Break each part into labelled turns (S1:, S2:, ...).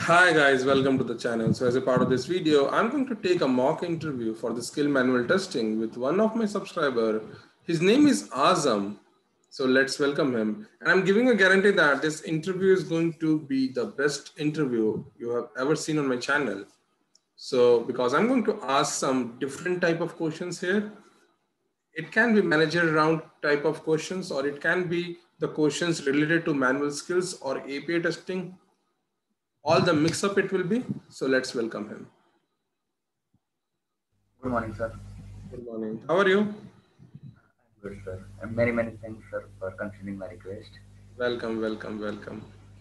S1: Hi guys, welcome to the channel. So as a part of this video, I'm going to take a mock interview for the skill manual testing with one of my subscriber. His name is Azam. So let's welcome him. And I'm giving a guarantee that this interview is going to be the best interview you have ever seen on my channel. So because I'm going to ask some different type of questions here. It can be manager round type of questions, or it can be the questions related to manual skills or API testing. All the mix up it will be. So let's welcome him.
S2: Good morning, sir.
S1: Good morning. How are you?
S2: I'm good, sir. And many thanks, sir, for considering my request.
S1: Welcome.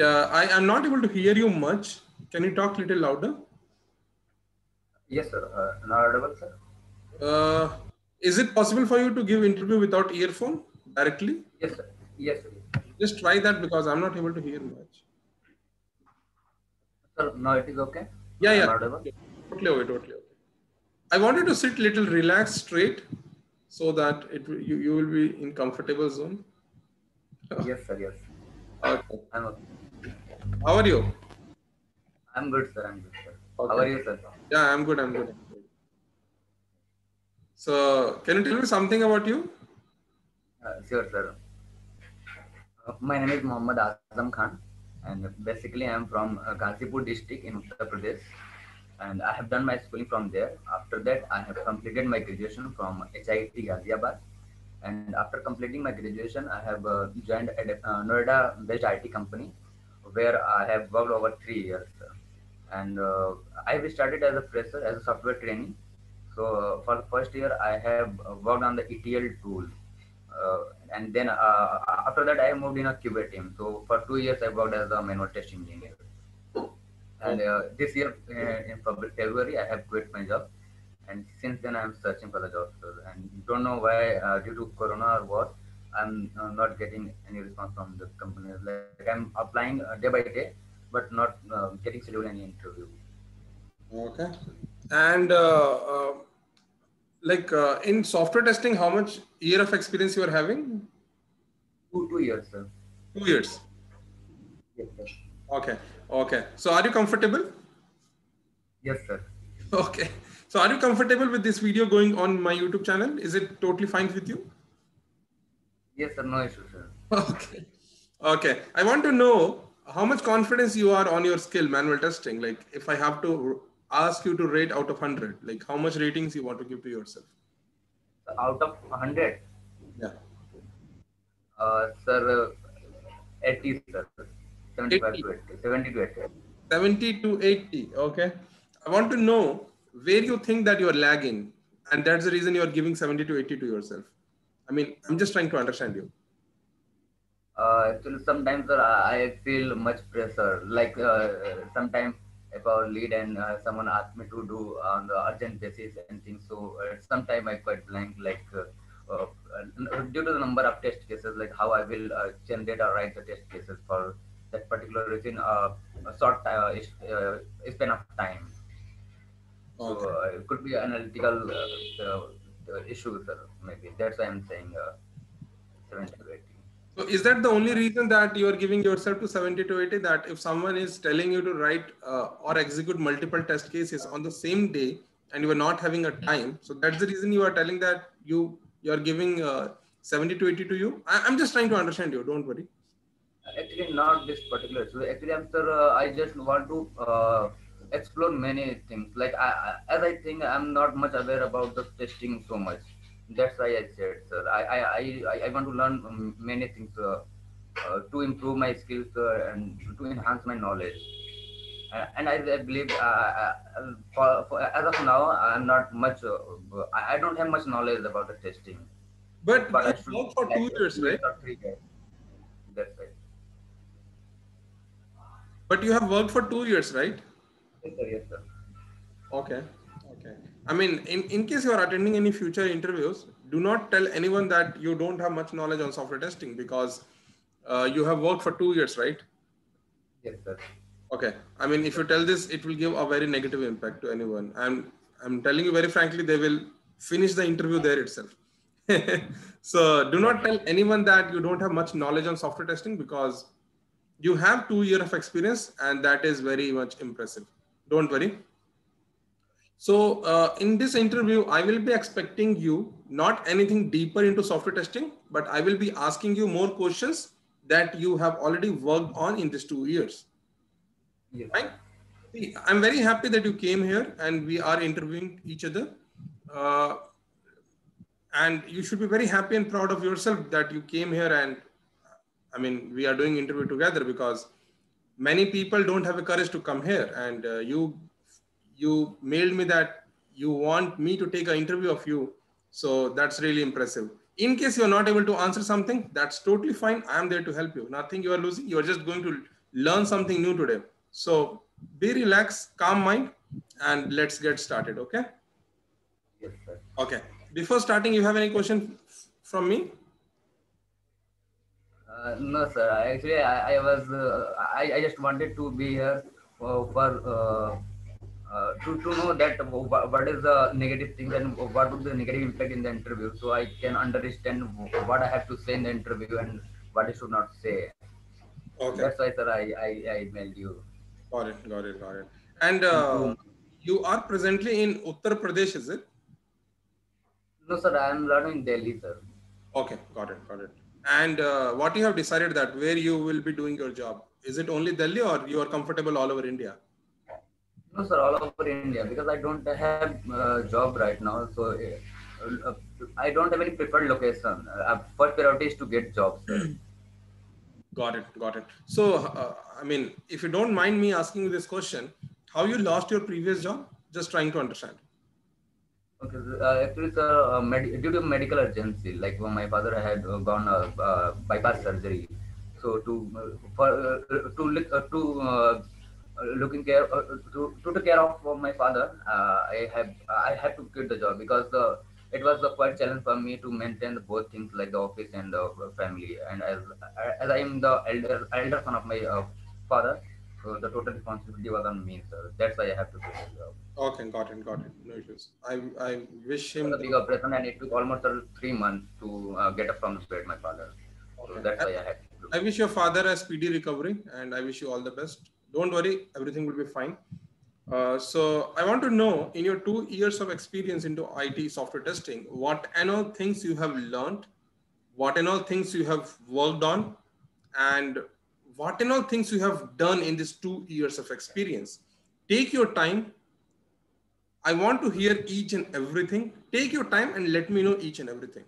S1: I am not able to hear you much. Can you talk a little louder?
S2: Yes, sir. Now audible, sir?
S1: Is it possible for you to give interview without earphone directly?
S2: Yes, sir. Yes, sir.
S1: Just try that because I'm not able to hear much.
S2: Sir, now it is okay?
S1: Yeah.
S2: Audible?
S1: Totally okay. I wanted to sit little relaxed straight so that you will be in comfortable zone.
S2: Yes, sir. Yes.
S1: Okay.
S2: I'm okay.
S1: How are you?
S2: I'm good, sir.
S1: Okay.
S2: How are you, sir?
S1: Yeah, I'm good. So, can you tell me something about you?
S2: Sure, sir. My name is Muhammad Azam Khan, and basically I'm from Ghazipur district in Uttar Pradesh, and I have done my schooling from there. After that, I have completed my graduation from HIT Ghaziabad, and after completing my graduation, I have joined a Noida-based IT company, where I have worked over 3 years. And I have started as a fresher, as a software trainee. So for the first year, I have worked on the ETL tool. And then after that, I moved in a QA team. So for 2 years, I worked as a manual test engineer. And this year, in February, I have quit my job. And since then, I'm searching for the job. And don't know why, due to Corona or what, I'm not getting any response from the company. Like I'm applying day by day, but not getting scheduled any interview.
S1: Okay. And in software testing, how much year of experience you are having?
S2: 2 years, sir.
S1: 2 years.
S2: Yes, sir.
S1: Okay. So are you comfortable?
S2: Yes, sir.
S1: Okay. So are you comfortable with this video going on my YouTube channel? Is it totally fine with you?
S2: Yes, sir. No issue, sir.
S1: Okay. I want to know how much confidence you are on your skill manual testing. Like if I have to ask you to rate out of 100, like how much ratings you want to give to yourself?
S2: Out of 100?
S1: Yeah.
S2: Sir, 80, sir. 75
S1: 80.
S2: to 80. 70 to 80.
S1: 70 to 80. Okay. I want to know where you think that you are lagging. And that's the reason you are giving 70 to 80 to yourself. I mean, I'm just trying to understand you.
S2: Actually, sometimes, sir, I feel much pressure. Like sometimes if our lead and someone asks me to do on the urgent basis and things, so sometimes I quite blank. Like due to the number of test cases, like how I will generate or write the test cases for that particular within a short span of time. So
S1: Okay.
S2: it could be analytical issue, sir. Maybe that's why I'm saying 70 to 80.
S1: So is that the only reason that you are giving yourself to 70 to 80, that if someone is telling you to write or execute multiple test cases on the same day and you are not having a time, so that's the reason you are telling that you are giving 70 to 80 to you? I'm just trying to understand you. Don't worry.
S2: Actually, not this particular issue. Actually, I'm sir. I just want to explore many things. Like as I think I'm not much aware about the testing so much. That's why I said, sir. I want to learn many things to improve my skills and to enhance my knowledge. And I believe as of now, I'm not much. I don't have much knowledge about the testing.
S1: But
S2: But
S1: you
S2: I should
S1: work for
S2: like
S1: 2 years,
S2: 2 years
S1: right?
S2: or 3 years. That's right.
S1: But you have worked for 2 years, right?
S2: Yes, sir. Yes, sir.
S1: Okay. I mean, in case you are attending any future interviews, do not tell anyone that you don't have much knowledge on software testing because you have worked for 2 years, right?
S2: Yes, sir.
S1: Okay. I mean, if you tell this, it will give a very negative impact to anyone. I'm telling you very frankly, they will finish the interview there itself. So do not tell anyone that you don't have much knowledge on software testing because You have 2 years of experience, and that is very much impressive. Don't worry. So in this interview, I will be expecting you not anything deeper into software testing, but I will be asking you more questions that you have already worked on in these 2 years.
S2: Yes,
S1: Right?
S2: sir.
S1: See, I'm very happy that you came here and we are interviewing each other. Uh, and you should be very happy and proud of yourself that you came here, and I mean, we are doing interview together because many people don't have the courage to come here, and you mailed me that you want me to take an interview of you. So that's really impressive. In case you're not able to answer something, that's totally fine. I am there to help you. Nothing you are losing. You're just going to learn something new today. So be relaxed, calm mind, and let's get started. Okay.
S2: Yes, sir.
S1: Okay. Before starting, you have any question from me?
S2: No, sir. I was I just wanted to be here for to know that what is the negative things and what would be the negative impact in the interview, so I can understand what I have to say in the interview and what I should not say.
S1: Okay.
S2: That's why, sir, I mailed you.
S1: Got it. Got it. Got it. And
S2: And to
S1: you are presently in Uttar Pradesh, is it?
S2: no, sir, I am learning in Delhi, sir.
S1: Okay, got it, got it. And what you have decided that where you will be doing your job? Is it only Delhi or you are comfortable all over India?
S2: No, sir, all over India because I don't have job right now, so I don't have any preferred location. First priority is to get job, sir.
S1: Got it, got it. So, I mean, if you don't mind me asking you this question, how you lost your previous job? Just trying to understand.
S2: Okay, actually, sir, due to medical urgency, like when my father had gone bypass surgery, so to looking care to take care of my father, I have to quit the job because it was a quite challenge for me to maintain both things like the office and the family, and as I am the elder son of my father, so the total responsibility was on me, sir. That's why I have to quit the job.
S1: Okay, got it, got it. No issues. I wish
S2: Was
S1: him
S2: a big
S1: the
S2: operation and it took almost 3 months to get up from the bed, my father. So
S1: okay.
S2: that's why I had to.
S1: I wish your father a speedy recovery, and I wish you all the best. Don't worry, everything will be fine. So I want to know, in your 2 years of experience into IT software testing, what and all things you have learned, what and all things you have worked on, and what and all things you have done in these 2 years of experience. Take your time. I want to hear each and everything. Take your time and let me know each and everything.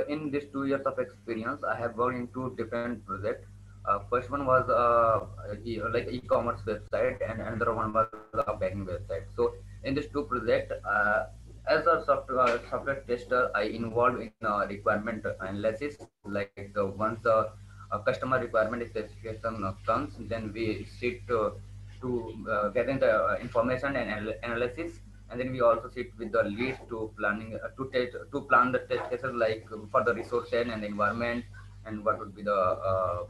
S2: In these 2 years of experience, I have worked in two different projects. First one was like e-commerce website, and another one was a banking website. So in these two projects, as a software tester, I involved in requirement analysis. Like once a customer requirement specification comes, then we sit getting the information and analysis, and then we also sit with the leads to planning to plan the test cases like for the resource end and environment, and what would be the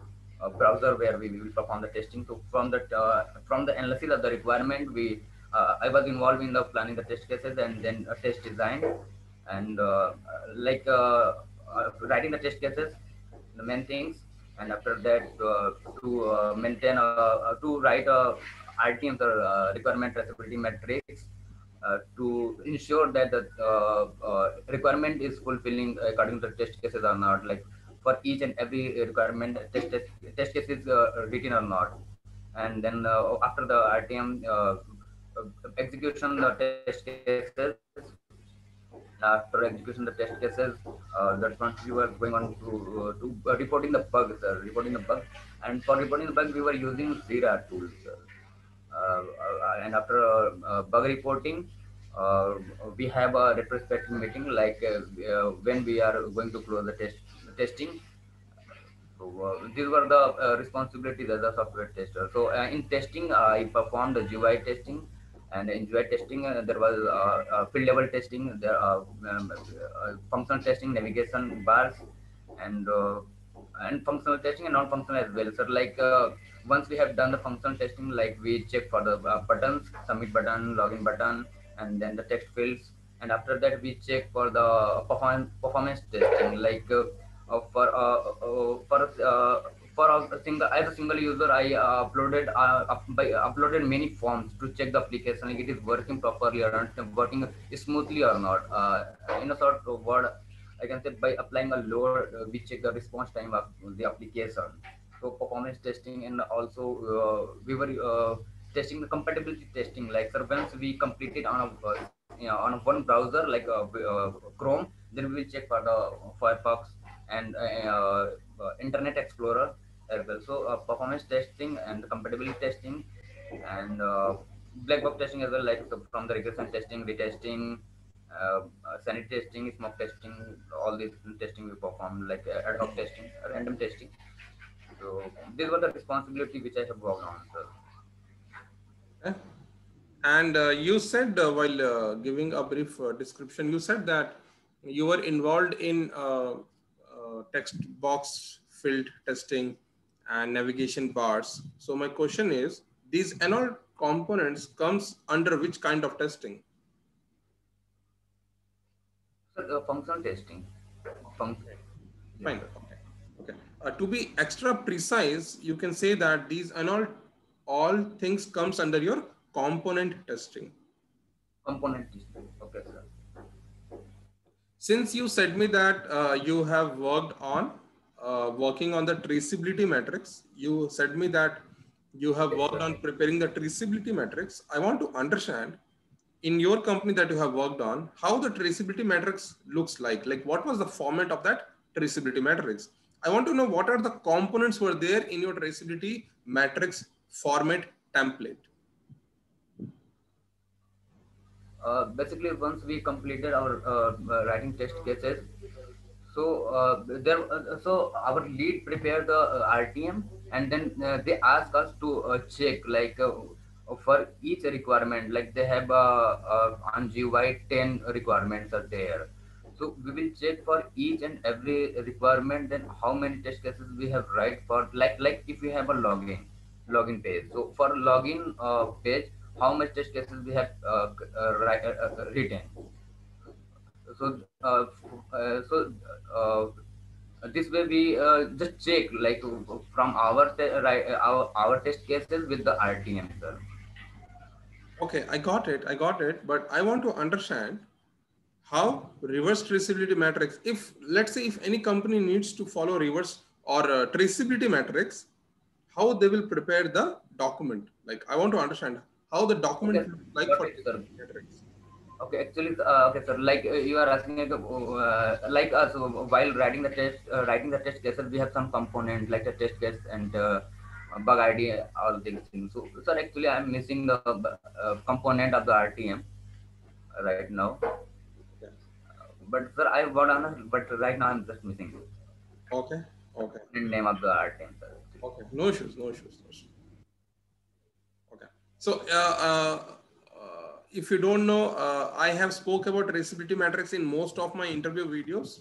S2: browser where we will perform the testing. So from the analysis of the requirement, we I was involved in the planning the test cases and then a test design, and like writing the test cases, the main things, and after that to maintain to write a RTM, the requirement traceability matrix, to ensure that the requirement is fulfilling according to the test cases or not, like for each and every requirement test case is written or not. And then after the RTM execution the test cases, after execution the test cases, the responsibility was going on to reporting the bug, sir, reporting the bug. And for reporting the bug, we were using Jira tools, sir. And after bug reporting, uh, we have a retrospective meeting, like when we are going to close the testing. So these were the responsibilities as a software tester. So in testing, I performed the GUI testing, and in GUI testing, there was field level testing, there functional testing, navigation bars, and uh, and functional testing and non-functional as well. So like once we have done the functional testing, like we check for the buttons, submit button, login button, and then the text fields, and after that we check for the performance testing, like For a single, as a single user, I uploaded many forms to check the application, like it is working properly or not, working smoothly or not. In a sort of word, I can say by applying a load, we check the response time of the application. So performance testing, and also we were testing the compatibility testing. Like, sir, once we completed on on one browser like Chrome, then we will check for the Firefox and Internet Explorer as well. So performance testing and compatibility testing, and black box testing as well, like from the regression testing, retesting, sanity testing, smoke testing, all these testing we perform, like ad hoc testing, random testing. So these were the responsibility which I have worked on. So,
S1: Okay. And you said while giving a brief description, you said that you were involved in text box filled testing and navigation bars. So my question is, these annual components comes under which kind of testing?
S2: so functional testing. Func- yeah,
S1: Fine. Okay. Okay. To be extra precise, you can say that these all things comes under your component testing.
S2: component testing. Okay, sir.
S1: Since you said me that you have worked on working on the traceability matrix, you said me that you have
S2: Yes,
S1: worked
S2: sir.
S1: on preparing the traceability matrix. I want to understand in your company that you have worked on how the traceability matrix looks like. Like what was the format of that traceability matrix? I want to know what are the components were there in your traceability matrix format template.
S2: Basically, once we completed our writing test cases, so so our lead prepared the RTM, and then they ask us to check, like for each requirement, like they have on GUI 10 requirements are there. So we will check for each and every requirement, then how many test cases we have write for, like if we have a login page. So for login page, how much test cases we have written. So uh, this way we just check, like from our test cases with the RTM, sir.
S1: Okay, I got it. I got it. But I want to understand how reverse traceability matrix, if let's say if any company needs to follow reverse or traceability matrix, how they will prepare the document. Like I want to understand how the
S2: Okay,
S1: document looks like
S2: got
S1: for
S2: it, sir.
S1: traceability matrix.
S2: Okay, actually, okay, sir. Like you are asking, like us while writing the test cases, we have some component like the test case and bug ID, all these things. So, sir, actually, I'm missing the component of the RTM right now.
S1: Okay.
S2: But sir, I worked on it, but right now I'm just missing
S1: Okay. Okay.
S2: component name of the RTM, sir. Actually.
S1: Okay. No issues. No issues. No issues. Okay. So, if you don't know, I have spoke about traceability matrix in most of my interview videos.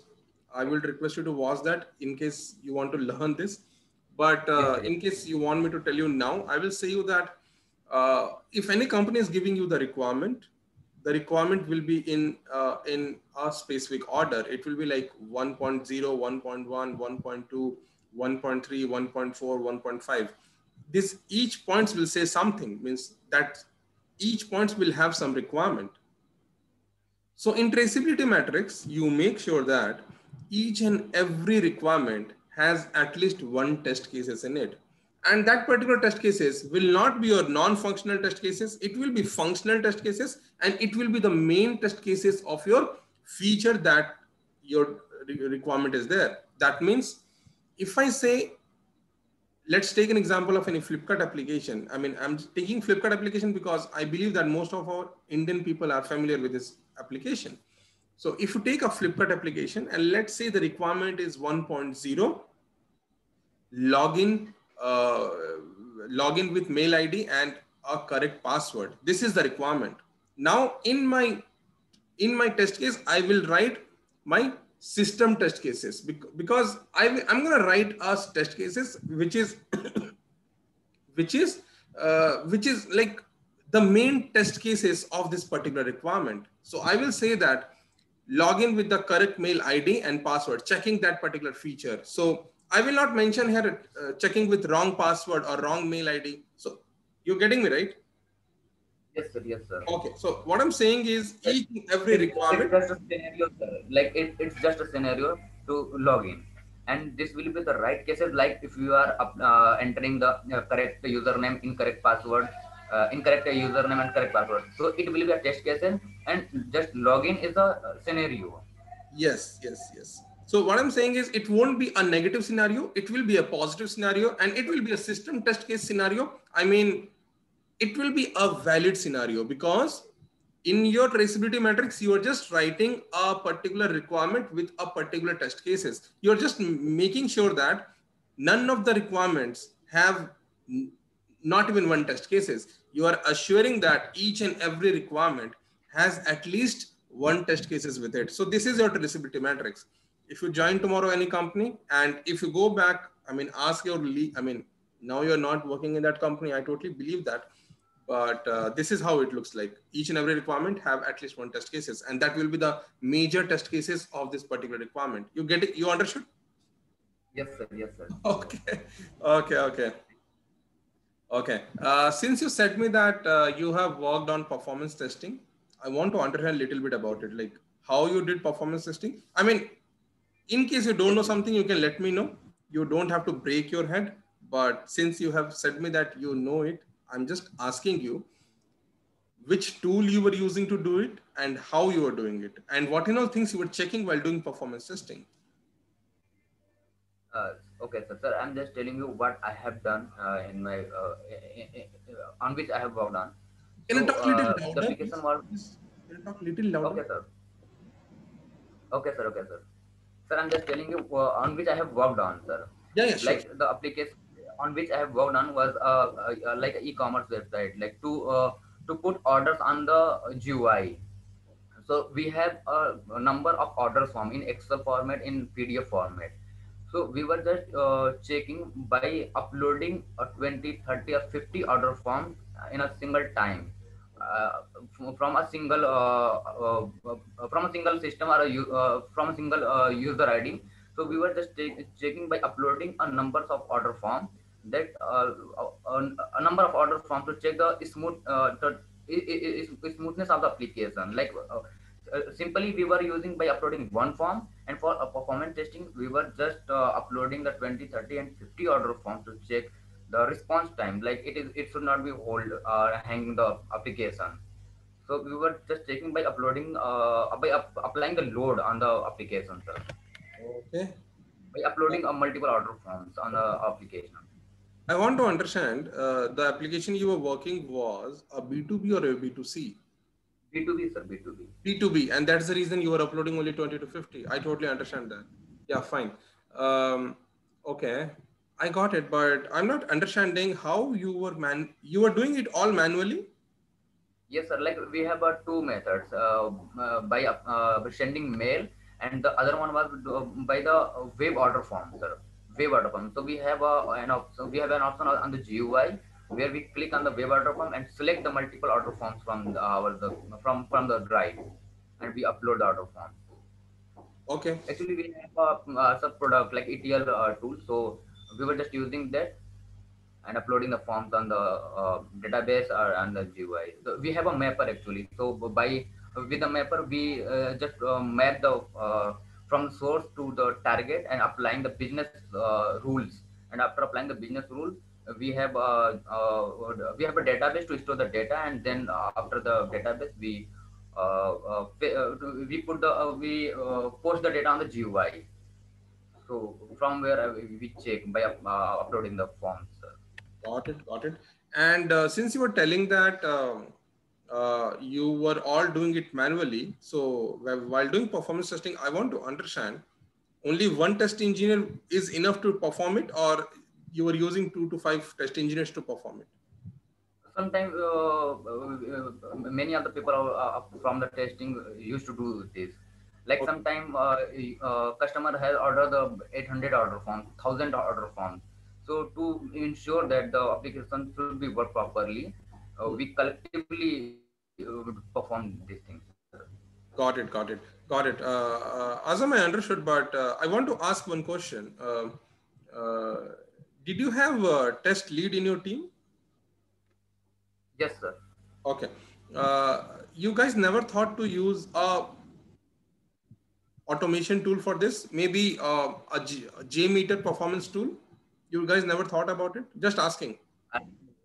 S1: I will request you to watch that in case you want to learn this. But
S2: Yes, sir.
S1: in case you want me to tell you now, I will say you that if any company is giving you the requirement will be in a specific order. It will be like 1.0, 1.1, 1.2, 1.3, 1.4, 1.5. This each points will say something, means that each points will have some requirement. So in traceability matrix, you make sure that each and every requirement has at least one test cases in it. And that particular test cases will not be your non-functional test cases. It will be functional test cases, and it will be the main test cases of your feature that your requirement is there. That means if I say, let's take an example of any Flipkart application. I mean, I'm taking Flipkart application because I believe that most of our Indian people are familiar with this application. So if you take a Flipkart application and let's say the requirement is 1.0, login, uh, login with mail ID and a correct password. This is the requirement. Now in my test case, I will write my system test cases because I'm going to write us test cases, which is which is like the main test cases of this particular requirement. So I will say that log in with the correct mail ID and password, checking that particular feature. So I will not mention here checking with wrong password or wrong mail ID. So you're getting me, right?
S2: Yes, sir. Yes, sir.
S1: Okay. So what I'm saying is
S2: It,
S1: each and every
S2: it's
S1: requirement.
S2: just a scenario, sir. Like it's just a scenario to log in, and this will be the right cases. Like if you are entering the correct username, incorrect password, incorrect username and correct password, so it will be a test case, and just login is a scenario.
S1: Yes, yes, yes. So what I'm saying is it won't be a negative scenario. It will be a positive scenario and it will be a system test case scenario. I mean, it will be a valid scenario because in your traceability matrix, you are just writing a particular requirement with a particular test cases. You're just making sure that none of the requirements have not even one test cases. You are assuring that each and every requirement has at least one test cases with it. So this is your traceability matrix. If you join tomorrow any company and if you go back, I mean, ask your I mean, now you're not working in that company. I totally believe that. But this is how it looks like. Each and every requirement have at least one test cases, and that will be the major test cases of this particular requirement. You get it? You understood?
S2: Yes, sir. Yes, sir.
S1: Okay. Okay. Okay. Okay. Since you said me that you have worked on performance testing, I want to understand a little bit about it, like how you did performance testing. I mean, in case you don't know something, you can let me know. You don't have to break your head. But since you have said me that you know it, I'm just asking you which tool you were using to do it and how you were doing it and what things you were checking while doing performance testing.
S2: Okay, sir. Sir, I'm just telling you what I have done in my on which I have worked on.
S1: Can you
S2: So
S1: talk a little
S2: the
S1: louder,
S2: application
S1: please?
S2: was
S1: Please, can you talk a little louder?
S2: okay, sir. Okay, sir. Okay, sir. Sir, I'm just telling you on which I have worked on, sir.
S1: Yeah, yeah, sure.
S2: Like the application on which I have worked on was like an e-commerce website, like to put orders on the GUI. So we have a number of order form in Excel format, in PDF format. So we were just checking by uploading a 20, 30 or 50 order form in a single time, uh, from a single from a single system or from a single user ID. So we were just checking by uploading a numbers of order form, that a number of order form to check the smoothness of the application. Like simply we were using by uploading one form, and for performance testing we were just uploading the 20, 30 and 50 order form to check the response time. Like it should not be hold hanging the application. So we were just checking by uploading applying the load on the application, sir,
S1: Okay.
S2: by uploading a multiple order forms on the application.
S1: I want to understand the application you were working was a B2B or a B2C?
S2: B2B, sir, B2B.
S1: B2B, and that's the reason you were uploading only 20 to 50. I totally understand that. Yeah, fine. Um, okay, I got it, but I'm not understanding how you were doing it all manually.
S2: Yes, sir. Like we have two methods, by sending mail, and the other one was by the web order form, sir. Web order form. So we have so we have an option on the GUI where we click on the web order form and select the multiple order forms from from the drive, and we upload the order form.
S1: Okay.
S2: Actually, we have a sub product like ETL tool, so we were just using that and uploading the forms on the database or on the GUI. So we have a mapper actually. So by with the mapper, we just map the from source to the target and applying the business rules. And after applying the business rule, we have a database to store the data, and then after the database, we put the we post the data on the GUI. So from where we check by uploading the forms.
S1: Got it, got it. And since you were telling that you were all doing it manually, so while doing performance testing, I want to understand only one test engineer is enough to perform it, or you were using 2 to 5 test engineers to perform it?
S2: Sometimes many of the people from the testing used to do this. Like
S1: Okay.
S2: sometime customer has ordered the 800 order forms, 1000 order forms. So to ensure that the application should be work properly, we collectively perform these things, sir.
S1: Got it, got it, got it. Azam, I understood, but I want to ask one question. Uh, did you have a test lead in your team?
S2: Yes, sir.
S1: Okay. You guys never thought to use a automation tool for this? Maybe a JMeter performance tool? You guys never thought about it? Just asking.
S2: I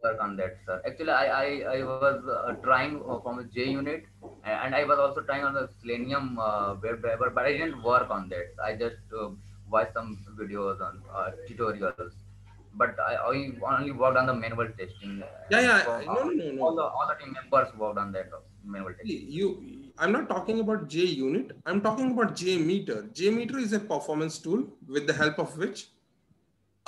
S2: work on that, sir. Actually, I was trying from a J unit, and I was also trying on the Selenium web driver, but I didn't work on that. I just watched some videos on tutorials, but I only worked on the manual testing,
S1: Yeah,
S2: and
S1: yeah.
S2: from
S1: No, no, no,
S2: all
S1: no.
S2: the team members worked on that manual testing.
S1: I'm not talking about J unit. I'm talking about J meter. J meter is a performance tool with the help of which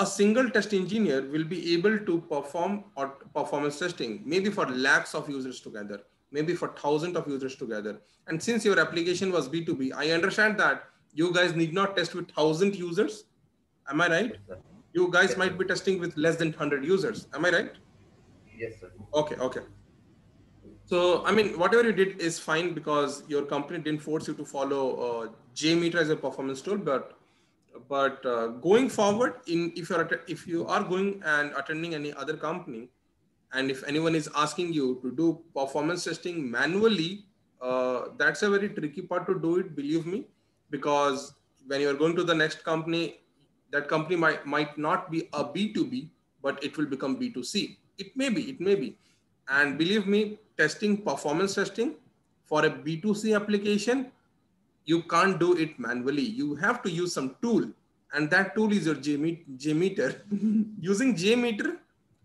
S1: a single test engineer will be able to perform or performance testing, maybe for lakhs of users together, maybe for thousands of users together. And since your application was B2B, I understand that you guys need not test with 1,000 users. Am I right?
S2: Yes, sir.
S1: You guys
S2: Yes, sir.
S1: might be testing with less than 100 users. Am I right?
S2: Yes, sir.
S1: Okay, okay. So, I mean, whatever you did is fine because your company didn't force you to follow JMeter as a performance tool. But going forward, in if you are going and attending any other company, and if anyone is asking you to do performance testing manually, that's a very tricky part to do it. Believe me, because when you are going to the next company, that company might not be a B2B, but it will become B2C. It may be, it may be. And believe me, testing, performance testing for a B2C application, you can't do it manually. You have to use some tool, and that tool is your JMeter. Using JMeter,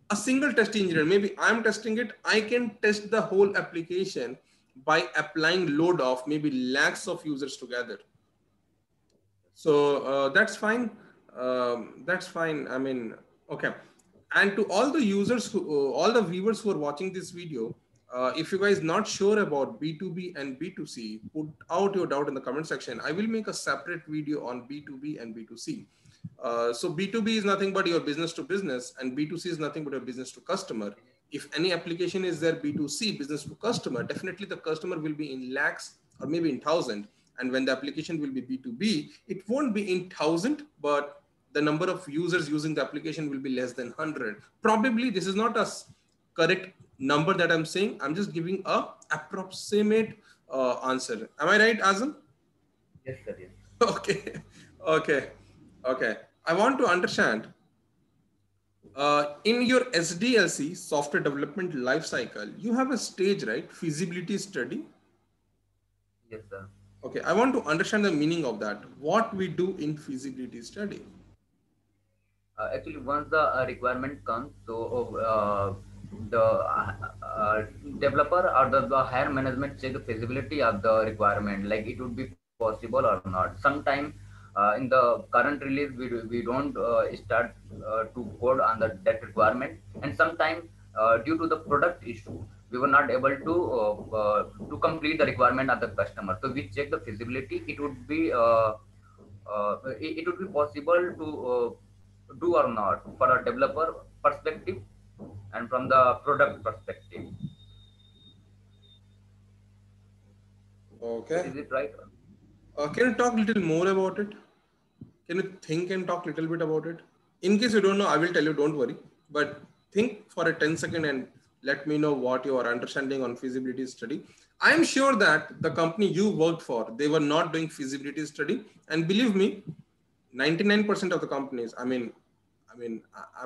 S1: a single test engineer, maybe I'm testing it, I can test the whole application by applying load of maybe lakhs of users together. So that's fine. That's fine. I mean, okay. And to all the users all the viewers who are watching this video, if you guys not sure about B2B and B2C, put out your doubt in the comment section. I will make a separate video on B2B and B2C. So B2B is nothing but your business to business, and B2C is nothing but your business to customer. If any application is there B2C, business to customer, definitely the customer will be in lakhs or maybe in thousand. And when the application will be B2B, it won't be in thousand, but the number of users using the application will be less than 100. Probably this is not a correct number that I'm saying. I'm just giving a approximate answer. Am I right, Azam?
S2: Yes, sir. Yes.
S1: Okay, okay, okay. I want to understand in your SDLC software development lifecycle, you have a stage, right? Feasibility study.
S2: Yes, sir.
S1: Okay, I want to understand the meaning of that. What we do in feasibility study.
S2: Actually, once the requirement comes, so the developer or the higher management check the feasibility of the requirement, like it would be possible or not. Sometime in the current release, we don't start to code on that requirement, and sometime due to the product issue, we were not able to complete the requirement of the customer. So we check the feasibility. It would be possible to do or not for a developer perspective and from the product perspective.
S1: Okay.
S2: Is it right?
S1: Can you talk a little more about it? Can you think and talk a little bit about it? In case you don't know, I will tell you, don't worry. But think for a 10-second and let me know what your understanding on feasibility study. I'm sure that the company you worked for, they were not doing feasibility study. And believe me, 99% of the companies, I'm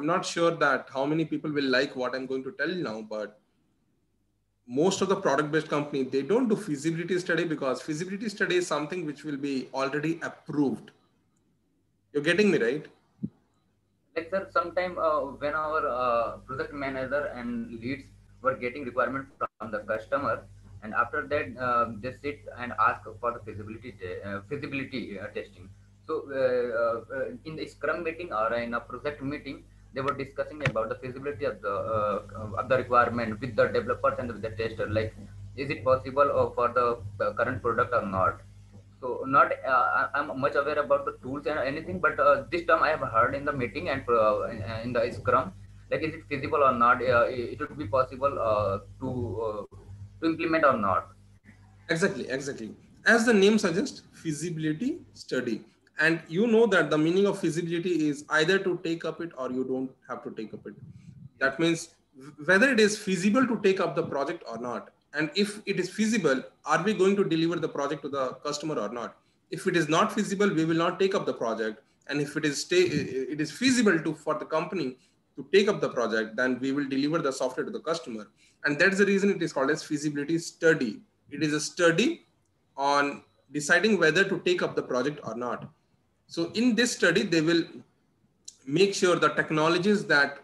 S1: not sure that how many people will like what I'm going to tell you now, but most of the product-based company, they don't do feasibility study because feasibility study is something which will be already approved. You're getting me, right?
S2: Like sir, sometime when our project manager and leads were getting requirement from the customer, and after that they sit and ask for the feasibility testing. So in the Scrum meeting or in a project meeting, they were discussing about the feasibility of the requirement with the developers and with the tester. Like, is it possible for the current product or not? So not I'm much aware about the tools and anything, but this term I have heard in the meeting and in the Scrum. Like, is it feasible or not? It would be possible to implement or not.
S1: Exactly, exactly. as the name suggests, feasibility study. And you know that the meaning of feasibility is either to take up it or you don't have to take up it.
S2: Yes,
S1: That means whether it is feasible to take up the project or not. And if it is feasible, are we going to deliver the project to the customer or not? If it is not feasible, we will not take up the project. And if it is feasible for the company to take up the project, then we will deliver the software to the customer. And that's the reason it is called as feasibility study. It is a study on deciding whether to take up the project or not. So in this study, they will make sure the technologies that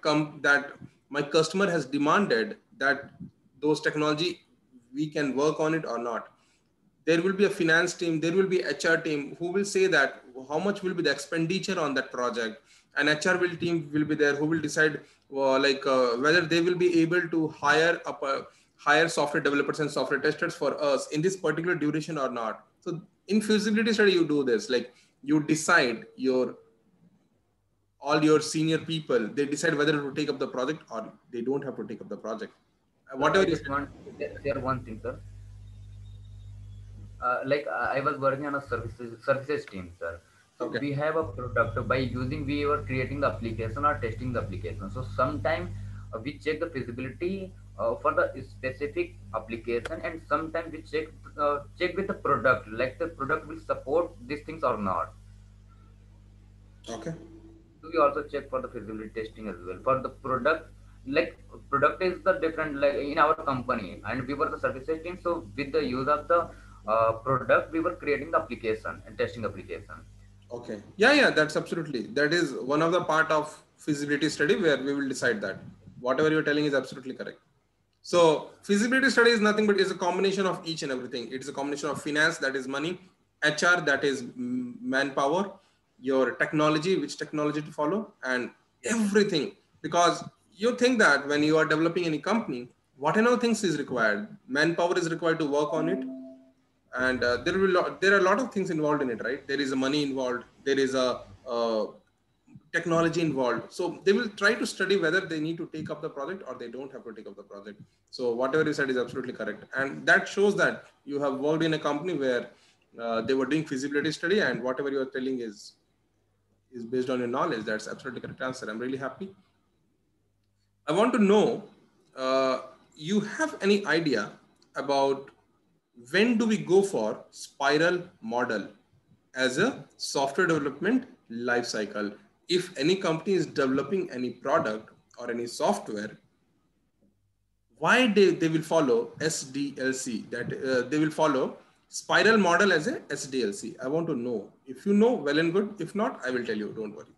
S1: my customer has demanded, that those technology we can work on it or not. There will be a finance team, there will be HR team who will say that how much will be the expenditure on that project, and team will be there who will decide whether they will be able to hire software developers and software testers for us in this particular duration or not. So in feasibility study, you do this, like you decide all your senior people, they decide whether to take up the project or they don't have to take up the project.
S2: sir, I
S1: Whatever you
S2: just
S1: said.
S2: want to share one thing, sir. I was working on a services team, sir. So
S1: Okay.
S2: we have a product. By using, we were creating the application or testing the application. So sometime we check the feasibility for the specific application, and sometimes we check with the product, like the product will support these things or not.
S1: Okay.
S2: So we also check for the feasibility testing as well for the product. Like product is the different, like in our company, and we were the services team. So with the use of the product, we were creating the application and testing application.
S1: Okay. Yeah, yeah, that's absolutely. That is one of the part of feasibility study where we will decide that. Whatever you're telling is absolutely correct. So feasibility study is nothing but is a combination of each and everything. It is a combination of finance, that is money, HR, that is manpower, your technology, which technology to follow, and
S2: Yes, sir.
S1: everything. Because you think that when you are developing any company, whatever things is required, manpower is required to work on it, and there are a lot of things involved in it, right? There is a money involved, there is a technology involved, so they will try to study whether they need to take up the project or they don't have to take up the project. So whatever you said is absolutely correct, and that shows that you have worked in a company where they were doing feasibility study, and whatever you are telling is based on your knowledge. That's absolutely correct answer. I'm really happy. I want to know, uh, you have any idea about when do we go for spiral model as a software development life cycle? If any company is developing any product or any software, why they will follow SDLC, that they will follow spiral model as a SDLC? I want to know. If you know, well and good. If not, I will tell you. Don't worry.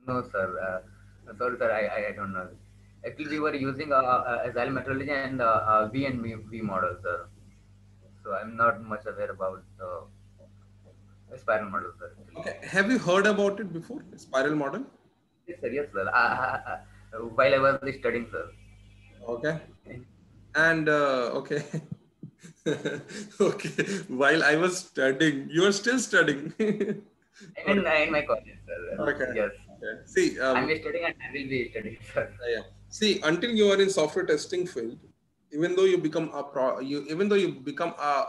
S2: No, sir. Sorry, sir. I don't know. Actually, we were using agile methodology and V model, sir. So I'm not much aware about spiral model, sir. Actually.
S1: Okay. Have you heard about it before? Spiral model?
S2: Yes, sir. Yes, sir. While I was studying, sir.
S1: Okay. And okay. Okay. While I was studying, you are still studying.
S2: I
S1: Okay.
S2: mean, in my college, sir.
S1: Okay.
S2: Yes.
S1: Okay. See,
S2: I'm studying and I will be studying, sir.
S1: yeah. See, until you are in software testing field, even though you become even though you become a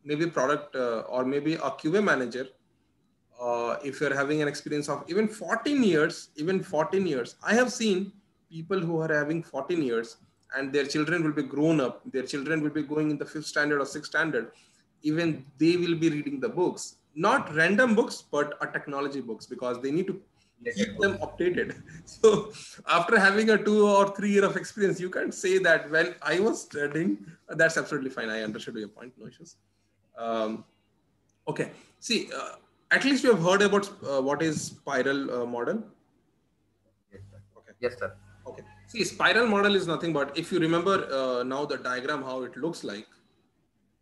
S1: maybe product or maybe a QA manager, if you're having an experience of even 14 years, I have seen people who are having 14 years and their children will be grown up, their children will be going in the fifth standard or sixth standard. Even they will be reading the books, not random books, but a technology books, because they need to
S2: Related
S1: keep them
S2: books.
S1: updated. So after having a 2 or 3 year of experience, you can't say that when I was studying. That's absolutely fine. I understood your point. No issues. Um, Okay. See, at least you have heard about what is spiral model.
S2: Yes, sir.
S1: Okay.
S2: Yes, sir.
S1: Okay. See, spiral model is nothing but, if you remember now the diagram how it looks like.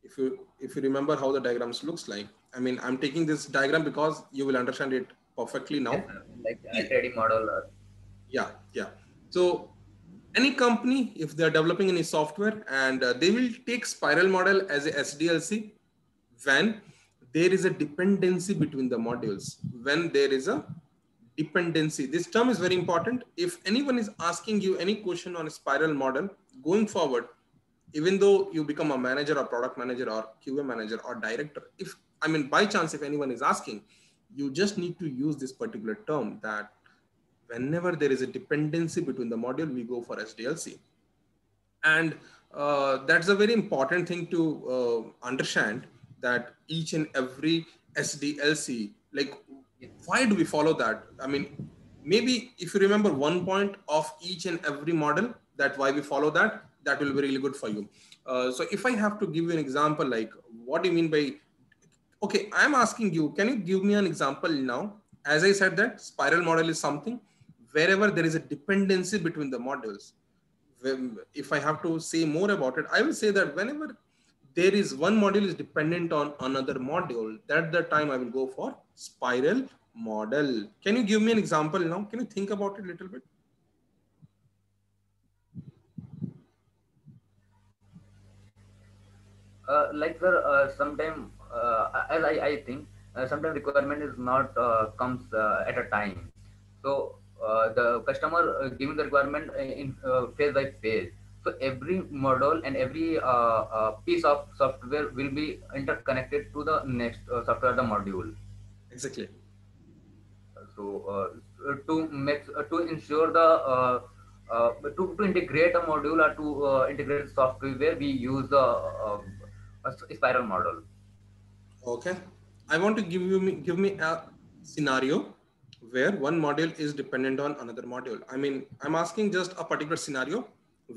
S1: If you remember how the diagrams looks like, I mean, I'm taking this diagram because you will understand it perfectly
S2: Yes,
S1: now.
S2: sir. Like a
S1: See,
S2: trading model.
S1: yeah, yeah. So any company, if they're developing any software, and they will take spiral model as a SDLC when there is a dependency between the modules. When there is a dependency, this term is very important. If anyone is asking you any question on a spiral model going forward, even though you become a manager or product manager or QA manager or director, if I mean by chance if anyone is asking, you just need to use this particular term that whenever there is a dependency between the module, we go for SDLC. And that's a very important thing to understand, that each and every SDLC, like why do we follow that? I mean, maybe if you remember one point of each and every model, that why we follow that, that will be really good for you. So if I have to give you an example, like what do you mean by, okay, I'm asking you, can you give me an example now? As I said that spiral model is something wherever there is a dependency between the modules. If I have to say more about it, I will say that whenever there is one module is dependent on another module, at that time I will go for spiral model. Can you give me an example now? Can you think about it a little bit?
S2: Like sir, sometime as I think sometimes requirement is not comes at a time. So the customer giving the requirement in phase by phase. So every model and every piece of software will be interconnected to the next software the module.
S1: Exactly.
S2: So to make to ensure the to integrate a module or to integrate software, we use a spiral model.
S1: Okay. I want to give me a scenario where one module is dependent on another module. I mean, I'm asking just a particular scenario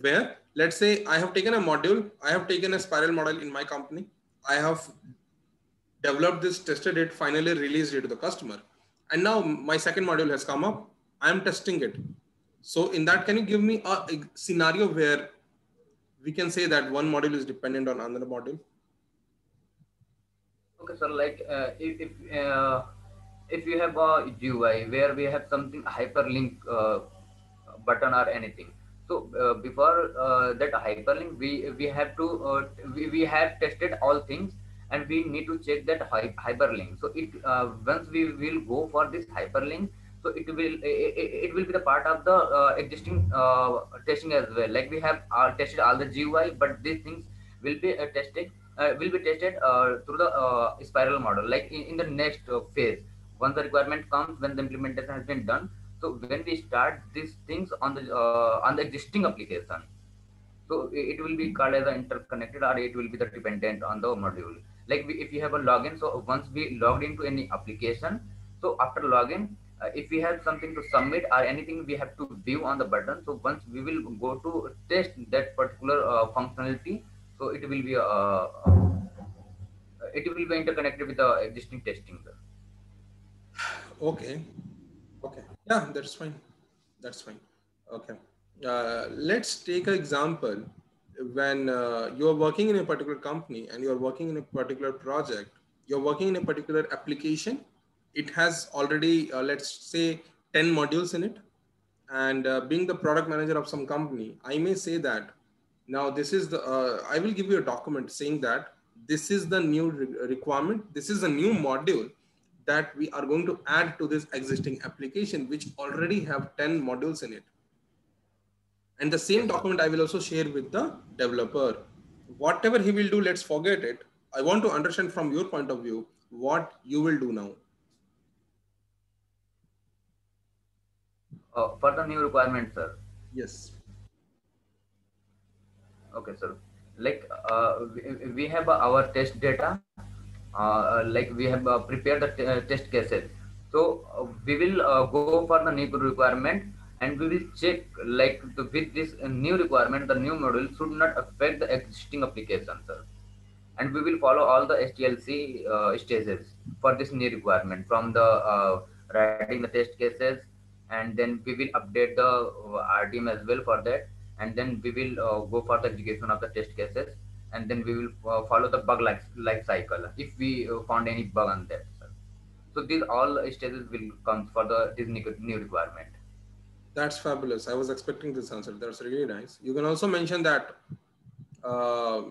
S1: where, let's say I have taken a module, I have taken a spiral model in my company. I have developed this, tested it, finally released it to the customer. And now my second module has come up. I'm testing it. So in that, can you give me a scenario where we can say that one module is dependent on another module?
S2: Okay, so like if you have a UI where we have something hyperlink button or anything, so before that hyperlink, we have to we have tested all things, and we need to check that hyperlink. So it once we will go for this hyperlink, so it will be the part of the existing testing as well. Like we have tested all the GUI, but these things will be tested through the spiral model. Like in the next phase, once the requirement comes, when the implementation has been done, so when we start these things on the existing application, so it will be called as an interconnected, or it will be the dependent on the module. Like if you have a login, so once we logged into any application, so after login, if we have something to submit or anything we have to view on the button, so once we will go to test that particular functionality, so it will be interconnected with the existing testing.
S1: Okay. Okay. Yeah, that's fine. That's fine. Okay. Let's take an example. When you are working in a particular company and you are working in a particular project, you're working in a particular application. It has already, let's say, 10 modules in it. And being the product manager of some company, I may say that now this is the, I will give you a document saying that this is the new requirement. This is a new module that we are going to add to this existing application, which already have 10 modules in it. And the same
S2: Yes, sir.
S1: document I will also share with the developer. Whatever he will do, let's forget it. I want to understand from your point of view what you will do now.
S2: For the new requirement, sir.
S1: Yes.
S2: Okay, sir. Like we have our test data. Like we have prepared the test cases. So we will go for the new requirement, and we will check like with this new requirement, the new module should not affect the existing application, sir. And we will follow all the STLC stages for this new requirement from the writing the test cases, and then we will update the RTM as well for that, and then we will go for the execution of the test cases, and then we will follow the bug life cycle if we found any bug on that, sir. So these all stages will come for the this new requirement.
S1: That's fabulous. I was expecting this answer. That's really nice. You can also mention that. Uh,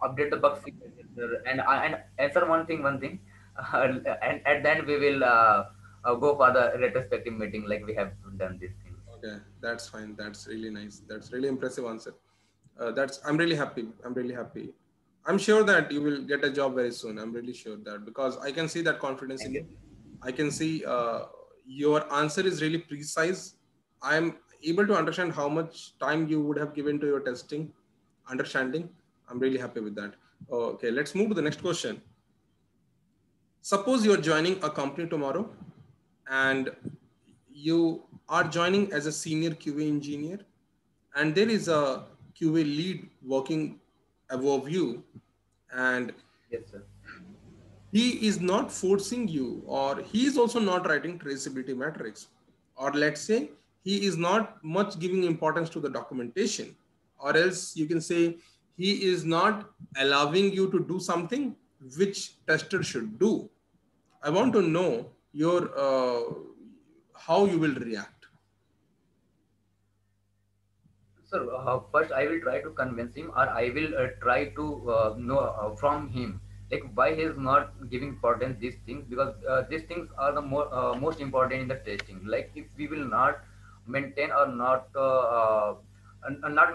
S2: Update the bug sequences, sir. And answer one thing, and at then we will go for the retrospective meeting like we have done these things.
S1: okay, that's fine. That's really nice. That's really impressive answer. I'm really happy. I'm really happy. I'm sure that you will get a job very soon. I'm really sure that, because I can see that confidence
S2: Thank
S1: in
S2: you.
S1: you. I can see your answer is really precise. I'm able to understand how much time you would have given to your testing, understanding. I'm really happy with that. Okay, let's move to the next question. Suppose you're joining a company tomorrow and you are joining as a senior QA engineer, and there is a QA lead working above you, and
S2: Yes, sir.
S1: he is not forcing you, or he is also not writing traceability metrics, or let's say he is not much giving importance to the documentation, or else you can say he is not allowing you to do something which tester should do. I want to know your how you will react.
S2: So first, I will try to convince him, or I will try to know from him, like why he is not giving importance these things, because these things are the most important in the testing. Like if we will not maintain or not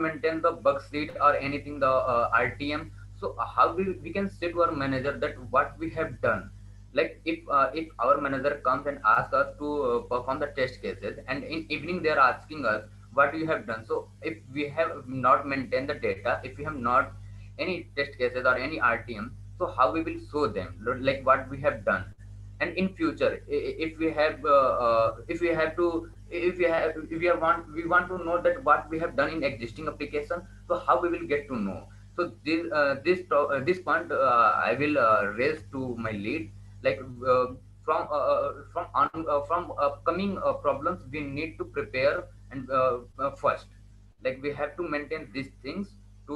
S2: maintain the bug sheet or anything, the RTM. So how we can say to our manager that what we have done. Like if our manager comes and asks us to perform the test cases, and in evening they are asking us what you have done. So if we have not maintained the data, if we have not any test cases or any RTM, so how we will show them like what we have done. And in future, if we have if we have to if we have we want to know that what we have done in existing application, so how we will get to know. So this point I will raise to my lead, like from upcoming problems we need to prepare. And first, like we have to maintain these things to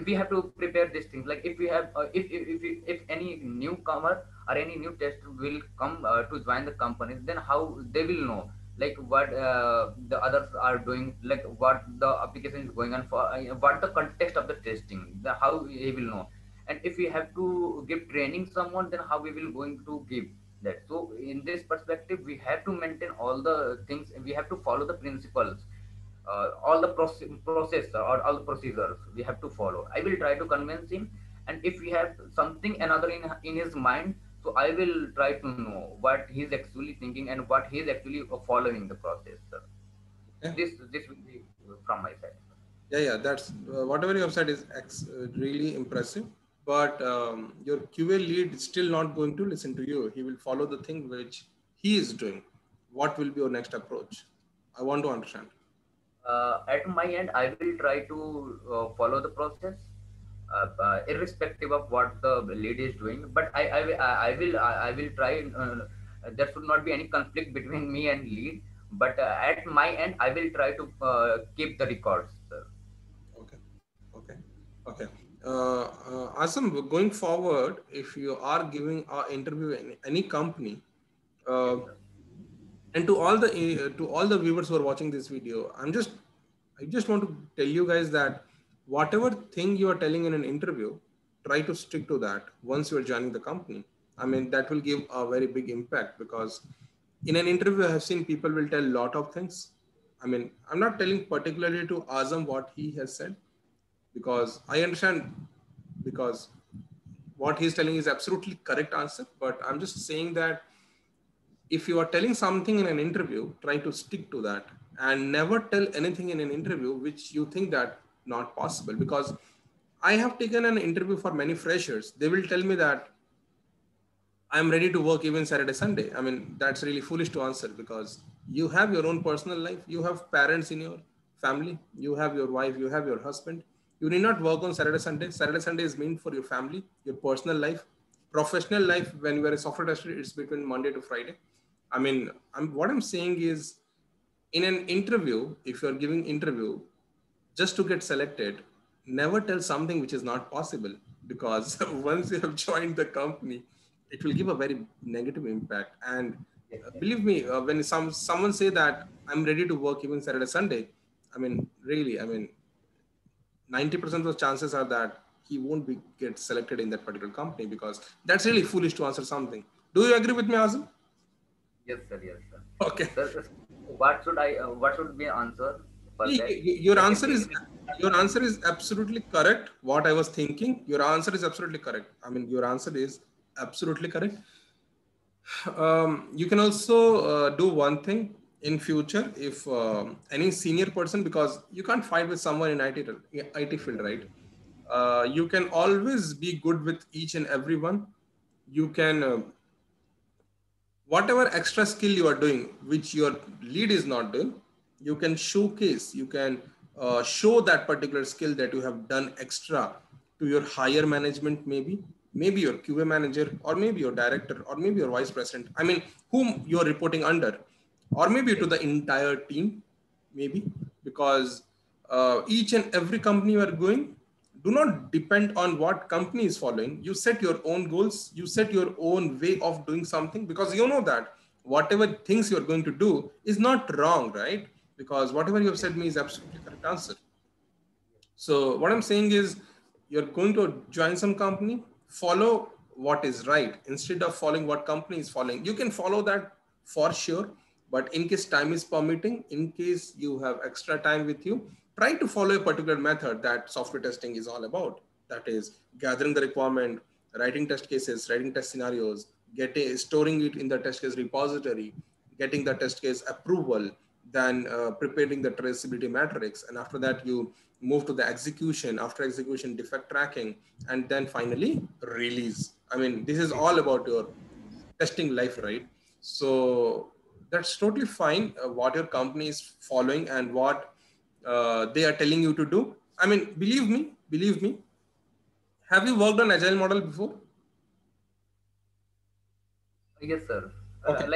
S2: we have to prepare these things. Like if we have if any newcomer or any new tester will come to join the company, then how they will know like what the others are doing, like what the application is going on for, what the context of the testing, how he will know. And if we have to give training someone, then how we will going to give that. So in this perspective, we have to maintain all the things, we have to follow the principles, all the process or all the procedures we have to follow. I will try to convince him, and if we have something another in his mind, so I will try to know what he's actually thinking and what he's actually following the process, sir.
S1: Okay.
S2: This will be from my side.
S1: Yeah, yeah, that's whatever you have said is really impressive. But your QA lead is still not going to listen to you. He will follow the thing which he is doing. What will be your next approach? I want to understand.
S2: At my end, I will try to follow the process, irrespective of what the lead is doing. But I will try. There should not be any conflict between me and lead. But at my end, I will try to keep the records, sir.
S1: Okay, okay, okay. Asam, going forward, if you are giving an interview in any company,
S2: Yes,
S1: uh,
S2: sir.
S1: and to all the viewers who are watching this video, I just want to tell you guys that whatever thing you are telling in an interview, try to stick to that once you are joining the company. I mean, that will give a very big impact, because in an interview I have seen people will tell a lot of things. I mean, I'm not telling particularly to Azam what he has said, because I understand, because what he's telling is absolutely correct answer, but I'm just saying that if you are telling something in an interview, try to stick to that and never tell anything in an interview which you think that not possible. Because I have taken an interview for many freshers. They will tell me that I'm ready to work even Saturday, Sunday. I mean, that's really foolish to answer, because you have your own personal life. You have parents in your family. You have your wife. You have your husband. You need not work on Saturday, Sunday. Saturday, Sunday is meant for your family, your personal life, professional life. When you are a software tester, it's between Monday to Friday. I mean, what I'm saying is, in an interview, if you're giving interview just to get selected, never tell something which is not possible, because once you have joined the company, it will give a very negative impact. And
S2: Yes, yes.
S1: believe me, when someone say that I'm ready to work even Saturday, Sunday, I mean, really, I mean, 90% of the chances are that he won't be get selected in that particular company, because that's really foolish to answer something. Do you agree with me, Azim?
S2: Yes, sir. Yes, sir.
S1: Okay.
S2: Sir, what should be answer for that?
S1: Your
S2: Like
S1: answer is
S2: if
S1: Your answer is absolutely correct. What I was thinking, your answer is absolutely correct. I mean, your answer is absolutely correct. You can also do one thing in future if any senior person, because you can't fight with someone in IT field, right? You can always be good with each and everyone. You can whatever extra skill you are doing which your lead is not doing, you can showcase, you can show that particular skill that you have done extra to your higher management, maybe your QA manager, or maybe your director, or maybe your vice president, I mean whom you are reporting under, or maybe to
S2: Yes,
S1: the entire team, maybe, because each and every company you are going, do not depend on what company is following. You set your own goals, you set your own way of doing something, because you know that whatever things you are going to do is not wrong, right? Because whatever you have
S2: yes,
S1: said me is absolutely correct answer. So what I'm saying is, you're going to join some company, follow what is right instead of following what company is following. You can follow that for sure, but in case time is permitting, in case you have extra time with you, try to follow a particular method that software testing is all about. That is gathering the requirement, writing test cases, writing test scenarios, getting storing it in the test case repository, getting the test case approval, then preparing the traceability matrix, and after that you move to the execution, after execution defect tracking, and then finally release. I mean, this is all about your testing life, right? So that's totally fine what your company is following and what they are telling you to do. I mean, believe me, have you worked on agile model before?
S2: yes, sir.
S1: Okay.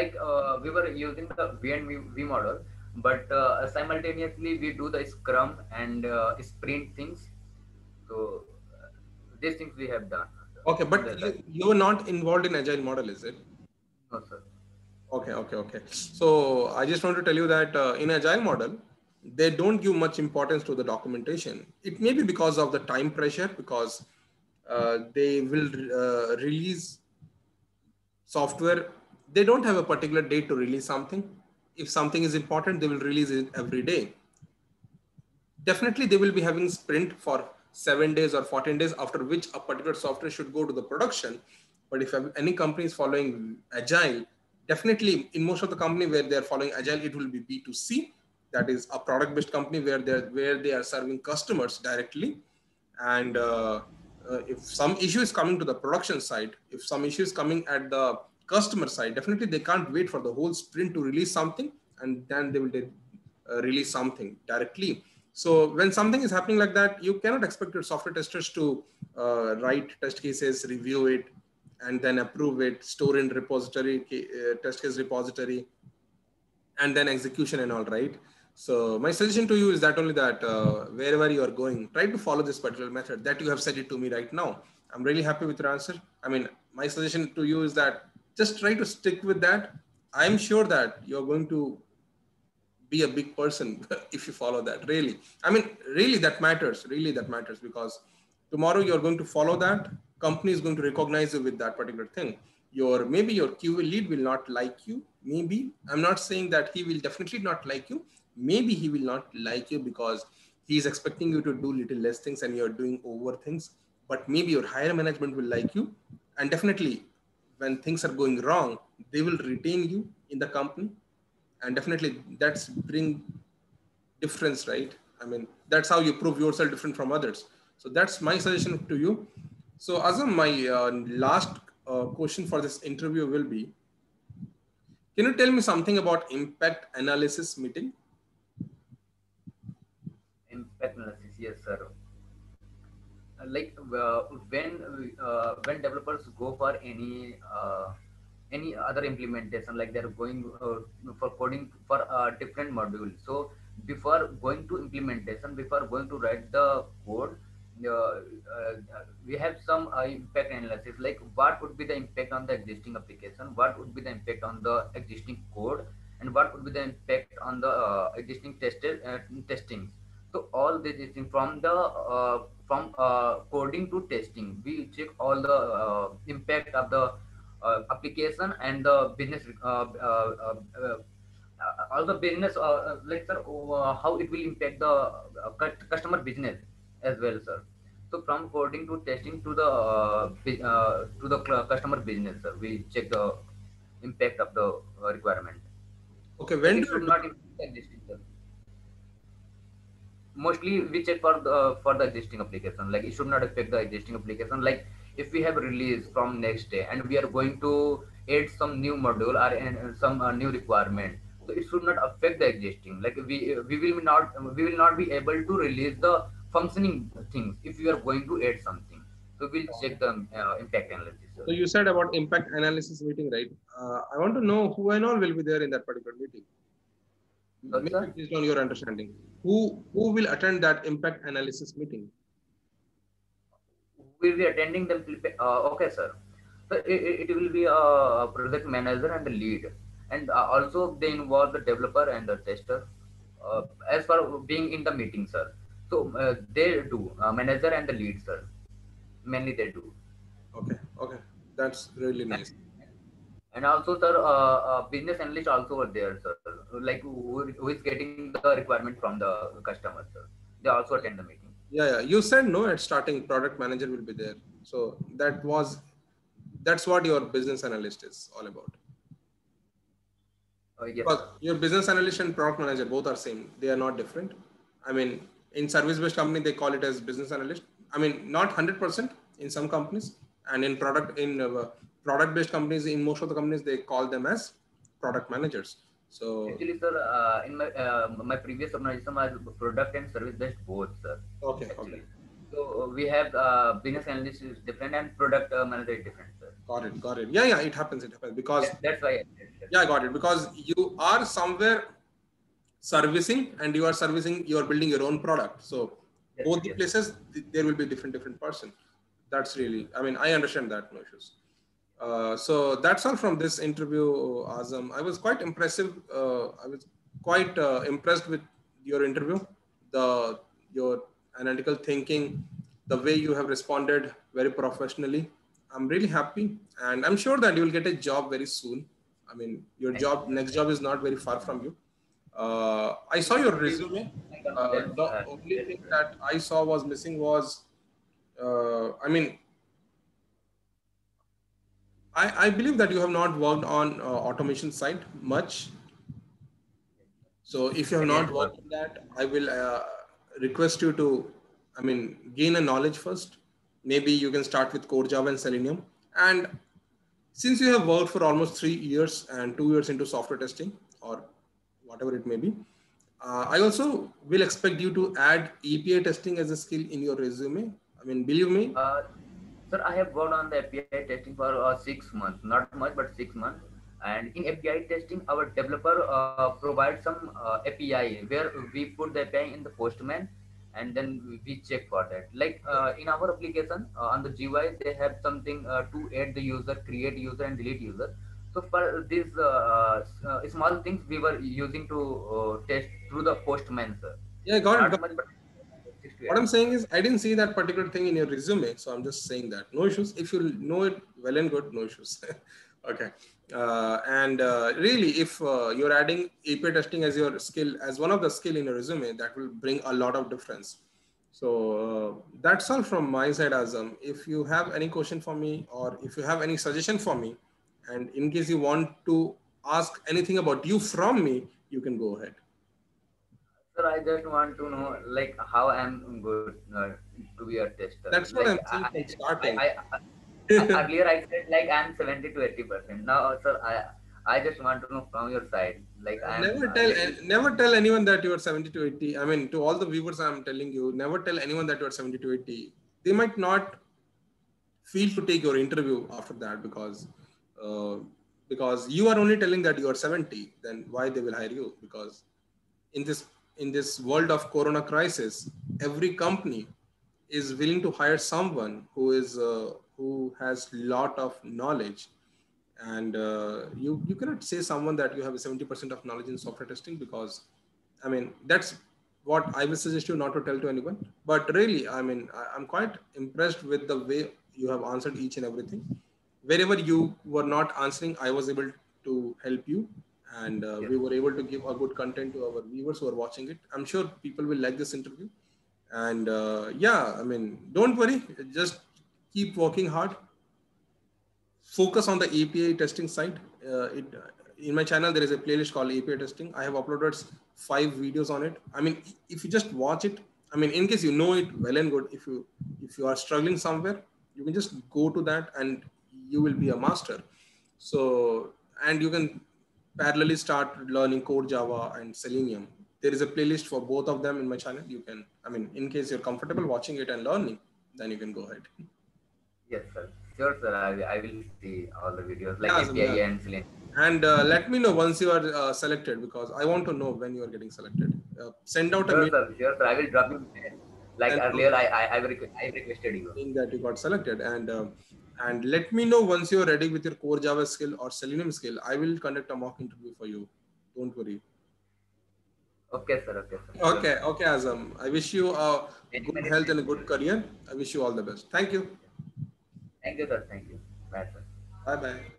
S2: We were using the V model, but simultaneously we do the Scrum and sprint things. So these things we have done
S1: Okay,
S2: on
S1: but
S2: that time.
S1: you were not involved in agile model, is it?
S2: No, sir.
S1: Okay. So I just want to tell you that in agile model, they don't give much importance to the documentation. It may be because of the time pressure, because they will release software. They don't have a particular date to release something. If something is important, they will release it every day. Definitely they will be having sprint for 7 days or 14 days, after which a particular software should go to the production. But if any company is following agile, definitely in most of the company where they are following agile, it will be B2C. That is a product based company where they are serving customers directly. And if some issue is coming to the production side, if some issue is coming at the customer side, definitely they can't wait for the whole sprint to release something, and then they will release something directly. So when something is happening like that, you cannot expect your software testers to write test cases, review it, and then approve it, store in repository, test case repository, and then execution and all, right? So my suggestion to you is that only that wherever you are going, try to follow this particular method that you have said it to me right now. I'm really happy with your answer. I mean, my suggestion to you is that just try to stick with that. I'm sure that you're going to be a big person if you follow that, really. I mean, really that matters, because tomorrow you're going to follow that, company is going to recognize you with that particular thing. Your maybe your QA lead will not like you, maybe. I'm not saying that he will definitely not like you. Maybe he will not like you because he is expecting you to do little less things and you're doing over things. But maybe your higher management will like you, and definitely when things are going wrong, they will retain you in the company, and definitely that's bring difference, right? I mean, that's how you prove yourself different from others. So that's my suggestion to you. So Azam, my last question for this interview will be, can you tell me something about impact analysis meeting?
S2: Impact analysis, yes, sir. When developers go for any other implementation, like they're going for coding for a different module. So before going to implementation, before going to write the code, uh, we have some impact analysis, like what would be the impact on the existing application, what would be the impact on the existing code, and what would be the impact on the existing testings. So all this is from the coding to testing. We check all the impact of the application and the business all the business, like sir, how it will impact the customer business as well, sir. So from coding to testing to the customer business, sir, we check the impact of the requirement.
S1: Okay,
S2: Like
S1: when
S2: it
S1: do
S2: should
S1: you do?
S2: not impact the existing, sir. Mostly we check for the existing application. Like it should not affect the existing application. Like if we have release from next day and we are going to add some new module or some new requirement, so it should not affect the existing. Like we will not be able to release the functioning things if we are going to add something. So we'll check the impact analysis, sir.
S1: So you said about impact analysis meeting, right? I want to know who and all will be there in that particular meeting. Maybe
S2: Sir,
S1: based on your understanding, who will attend that impact analysis meeting?
S2: we will be attending the okay, sir. So it will be a project manager and the lead, and also they involve the developer and the tester as for being in the meeting, sir. So they do manager and the lead, sir, mainly they do.
S1: Okay, okay, that's really
S2: and,
S1: nice.
S2: and also, sir, business analyst also were there, sir, like who is getting the requirement from the customer, sir. They also attend the meeting.
S1: Yeah, yeah. You said no at starting. Product manager will be there. So that's what your business analyst is all about.
S2: Yes,
S1: Because
S2: sir.
S1: your business analyst and product manager both are same. They are not different. I mean, in service-based company they call it as business analyst. I mean, not 100% in some companies, and in product-based companies, in most of the companies they call them as product managers. So
S2: Actually, sir, in my previous organization was product and service based both, sir.
S1: okay, okay.
S2: Actually, so we have business analyst is different and product manager is different, sir.
S1: Got it, got it. Yeah, yeah, it happens, because
S2: That's why I said that.
S1: yeah, I got it, because you are somewhere servicing and you are servicing, you are building your own product. So
S2: Yes,
S1: both the
S2: yes,
S1: places, there will be different person. That's really, I mean, I understand that, no issues. So that's all from this interview, Azam. I was quite impressive. I was quite impressed with your interview, your analytical thinking, the way you have responded very professionally. I'm really happy, and I'm sure that you will get a job very soon. I mean, your
S2: thank you,
S1: job,
S2: sir.
S1: next job is not very far from you. I saw
S2: It
S1: your
S2: will be
S1: resume.
S2: my confidence.
S1: The only
S2: Yes,
S1: thing
S2: sir.
S1: that I saw was missing was, I mean, I believe that you have not worked on automation side much. So if you have
S2: I didn't
S1: not
S2: work.
S1: worked on that, I will request you to, I mean, gain a knowledge first. Maybe you can start with Core Java and Selenium. And since you have worked for almost 3 years and 2 years into software testing or whatever it may be, I also will expect you to add API testing as a skill in your resume. I mean, believe me.
S2: Uh, Sir, I have worked on the API testing for 6 months, not much, but 6 months. And in API testing, our developer provides some API where we put the API in the Postman, and then we check for that. Like in our application on the GUI, they have something to add the user, create user, and delete user. So for these small things, we were using to test through the Postman, sir.
S1: Yeah, got it.
S2: Not much, but 6 to 8
S1: What I'm
S2: months.
S1: saying is, I didn't see that particular thing in your resume, so I'm just saying that. No issues. If you know it, well and good, no issues. Okay. And really, if you're adding API testing as your skill, as one of the skill in your resume, that will bring a lot of difference. So that's all from my side, Azam. If you have any question for me, or if you have any suggestion for me, and in case you want to ask anything about you from me, you can go ahead.
S2: Sir, I just want to know like how I'm good to be a tester.
S1: That's what
S2: Like
S1: I'm saying from starting.
S2: earlier I said like I'm 70 to 80%. Now, sir, I just want to know from your side. Like I'm
S1: Never
S2: a
S1: tell
S2: little.
S1: never tell anyone that you are 70 to 80. I mean, to all the viewers, I'm telling you, never tell anyone that you are 70 to 80. They might not feel to take your interview after that uh, because you are only telling that you are 70. Then why they will hire you? Because in this in this world of Corona crisis, every company is willing to hire someone who has lot of knowledge, and you cannot say someone that you have 70% of knowledge in software testing, because I mean that's what I will suggest you not to tell to anyone. But really, I mean, I'm quite impressed with the way you have answered each and everything. Wherever you were not answering, I was able to help you, and
S2: Yes.
S1: we were able to give a good content to our viewers who are watching it. I'm sure people will like this interview. And yeah, I mean, don't worry, just keep working hard. Focus on the API testing side. In my channel, there is a playlist called API testing. I have uploaded 5 videos on it. I mean, if you just watch it, I mean, in case you know it well and good, if you are struggling somewhere, you can just go to that and you will be a master. So, and you can parallelly start learning Core Java and Selenium. There is a playlist for both of them in my channel. You can, I mean, in case you're comfortable watching it and learning, then you can go ahead.
S2: Yes, sir. Sure, sir. I will see all the videos like
S1: Yeah,
S2: API
S1: Azam, yeah.
S2: and Selenium.
S1: And let me know once you are selected, because I want to know when you are getting selected. Send out a
S2: Sure,
S1: mail
S2: sir. Sure, sir. I will drop you. Like
S1: send out
S2: earlier, I requested you.
S1: saying that you got selected, and let me know once you are ready with your core Java skill or Selenium skill. I will conduct a mock interview for you. Don't worry.
S2: Okay, sir. Okay, sir. Sure,
S1: Okay,
S2: sir.
S1: okay, Azam. I wish you a good
S2: Many
S1: health and a
S2: thanks,
S1: good
S2: sir.
S1: career. I wish you all the best. Thank you.
S2: Thank you, sir. Thank you. Bye, sir.
S1: Bye bye.